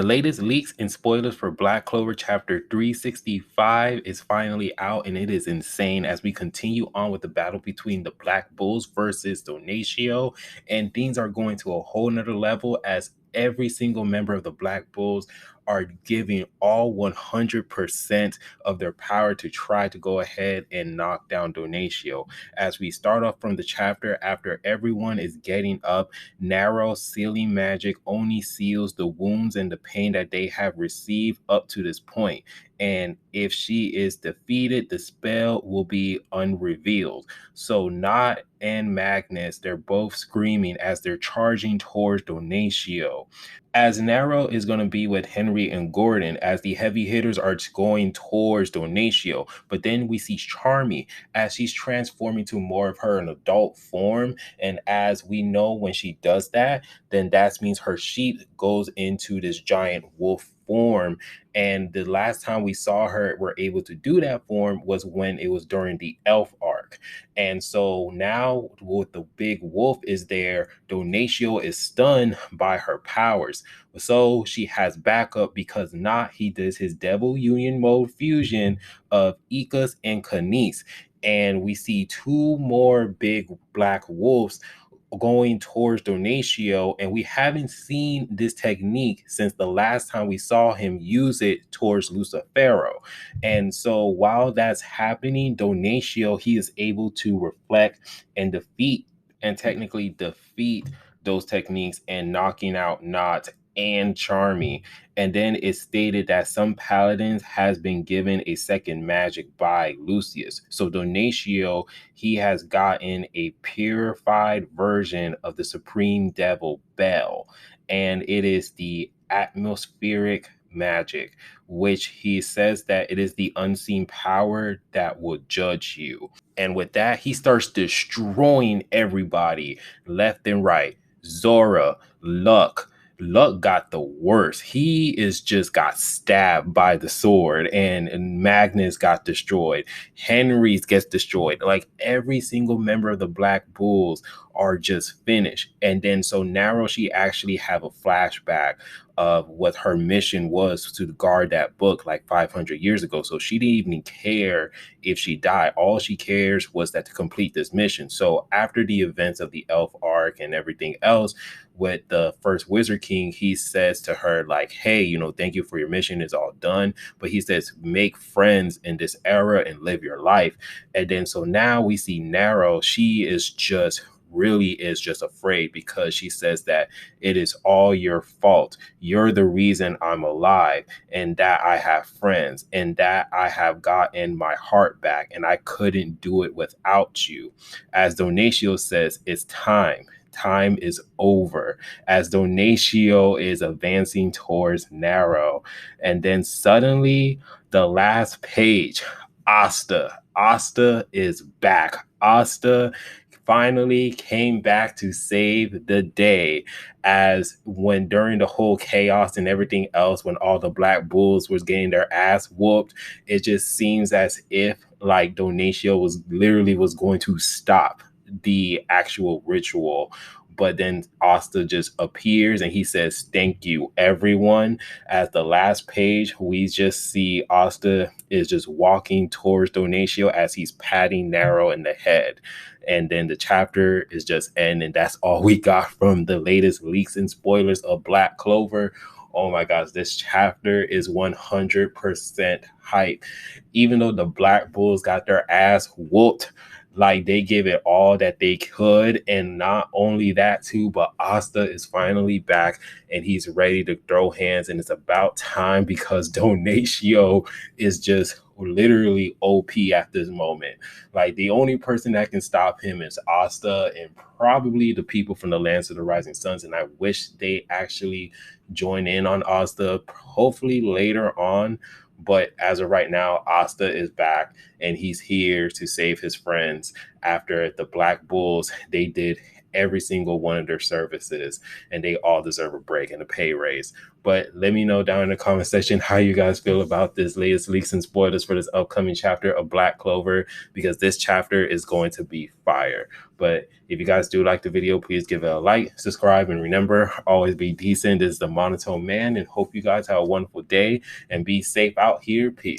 The latest leaks and spoilers for Black Clover Chapter 365 is finally out, and it is insane as we continue on with the battle between the Black Bulls versus Donatio. And things are going to a whole nother level as every single member of the Black Bulls are giving all 100% of their power to try to go ahead and knock down Donatio. As we start off from the chapter, after everyone is getting up, narrow sealing magic only seals the wounds and the pain that they have received up to this point. And if she is defeated, the spell will be unrevealed. So Not and Magnus, they're both screaming as they're charging towards Donatio. As Narrow is going to be with Henry and Gordon as the heavy hitters are going towards Donatio. But then we see Charmy as she's transforming to more of her an adult form. And as we know, when she does that, then that means her sheep goes into this giant wolf form. And the last time we saw her were able to do that form was when it was during the elf arc. And so now with the big wolf is there, Donatio is stunned by her powers. So she has backup because not he does his Devil Union mode fusion of Ikas and Kanis. And we see two more big black wolves going towards Donatio, and we haven't seen this technique since the last time we saw him use it towards Lucifero. And so while that's happening, Donatio, he is able to reflect and defeat and technically defeat those techniques and knocking out Not and Charmy. And then it's stated that some paladins has been given a second magic by Lucius. So Donatio, he has gotten a purified version of the Supreme Devil Bell, and it is the atmospheric magic, which he says that it is the unseen power that will judge you. And with that, he starts destroying everybody left and right. Zora, Luck got the worst. He is just got stabbed by the sword, and Magnus got destroyed. Henry's gets destroyed. Like every single member of the Black Bulls are just finished. And then so Narrow, she actually have a flashback of what her mission was to guard that book like 500 years ago. So she didn't even care if she died. All she cares was that to complete this mission. So after the events of the Elf Arc and everything else, with the first Wizard King, he says to her, like, hey, thank you for your mission. It's all done. But he says, make friends in this era and live your life. And then so now we see Narrow. She is just really is just afraid because she says that it is all your fault. You're the reason I'm alive, and that I have friends, and that I have gotten my heart back, and I couldn't do it without you. As Donatio says, it's time. Time is over as Donatio is advancing towards Narrow. And then suddenly, the last page, Asta is back. Asta finally came back to save the day, as when during the whole chaos and everything else, when all the Black Bulls was getting their ass whooped, it just seems as if like Donatio was going to stop the actual ritual. But then Asta just appears and he says, thank you, everyone. As the last page, we just see Asta is just walking towards Donatio as he's patting Narrow in the head. And then the chapter is just end. And that's all we got from the latest leaks and spoilers of Black Clover. Oh my gosh, this chapter is 100% hype. Even though the Black Bulls got their ass whooped, like they give it all that they could. And not only that too, but Asta is finally back and he's ready to throw hands. And it's about time because Donatio is just literally OP at this moment. Like the only person that can stop him is Asta and probably the people from the Lands of the Rising Suns. And I wish they actually join in on Asta, hopefully later on. But as of right now, Asta is back and he's here to save his friends after the Black Bulls. They did every single one of their services, and they all deserve a break and a pay raise. But let me know down in the comment section how you guys feel about this latest leaks and spoilers for this upcoming chapter of Black Clover, because this chapter is going to be fire. But if you guys do like the video, please give it a like, subscribe, and remember, always be decent. This is the Monotone Man, and hope you guys have a wonderful day and be safe out here. Peace.